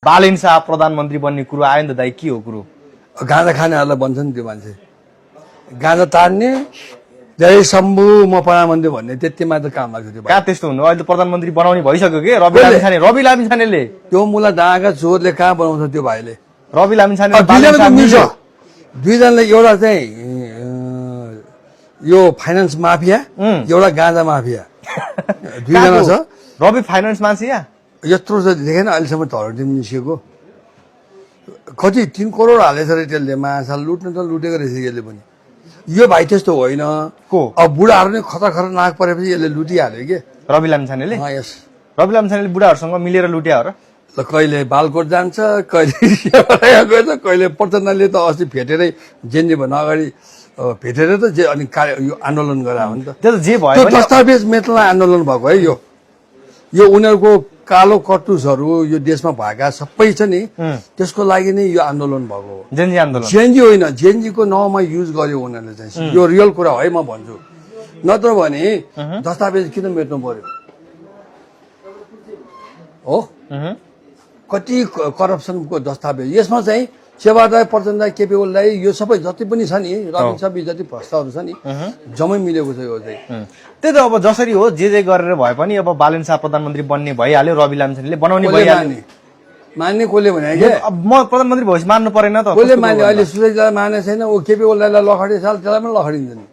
बालेन शाह प्रधानमन्त्री बन्ने कुरो आयो नि त दाइ, के हो कुरो? गाँजा खानेहरूलाई भन्छ नि त्यो मान्छे, गाँजा तान्ने जय शम्भु म प्रधानमन्त्री भन्ने, त्यति मात्र काम लाग्छ त्यो। कहाँ त्यस्तो हुनु? अहिले त प्रधानमन्त्री बनाउने भइसक्यो के रवि लामिछानेले। त्यो मुला ढाँगा चोरले कहाँ बनाउँछ त्यो भाइले? रवि लामिछाने दुईजनाले, एउटा चाहिँ यो फाइनान्स माफिया, एउटा गाँजा माफिया, दुईजना छ। रवि फाइनान्स माफिया यत्रो छ देखेन अहिलेसम्म धरती निस्केको, कति 3 करोड हालेछ रे त्यसले, माछा लुट्न त लुटेको रहेछ यसले पनि। यो भाइ त्यस्तो होइन को? अब बुढाहरू नै खतर नाक परेपछि यसले लुटिहाल्यो के रवि लामिछानेले। यस, रवि लामिछानेले बुढाहरूसँग मिलेर लुट्या हो र? ल कहिले बालकोट जान्छ, कहिले गएछ, कहिले प्रचण्डले त अस्ति भेटेरै जेन्जी भन्नु अगाडि भेटेर त अनि यो आन्दोलन गरे हो नि त। त्यो जे भयो त्यो दस्तावेज मेट्नलाई आन्दोलन भएको है यो उनीहरूको कालो कटुसहरू यो देशमा भएका सबै छ नि, त्यसको लागि नै यो आन्दोलन भएको हो। जेन्जी आन्दोलन जेन्जी होइन, जेन्जीको नाउँमा युज गर्यो उनीहरूले चाहिँ। यो रियल कुरा है म भन्छु, नत्र भने दस्तावेज किन मेट्नु पर्यो हो? कति करप्सनको दस्तावेज यसमा चाहिँ सेवादाय प्रचण्ड केपी ओलीलाई यो सबै जति पनि छ नि, रवि सबै जति भ्रष्टहरू छ नि, जम्मै मिलेको छ यो चाहिँ। त्यही त अब जसरी हो जे गरेर भए पनि अब बालेन शाह प्रधानमन्त्री बन्ने भइहाल्यो, रवि लामिछानेले बनाउने भइहाल्यो। मान्ने कसले भने के? अब म प्रधानमन्त्री भएपछि मान्नु परेन त? कसले मान्ने? अहिले सुशील माने छैन, ऊ केपी ओलीलाई लखडी साल त्यसलाई पनि लखडिन्छ नि।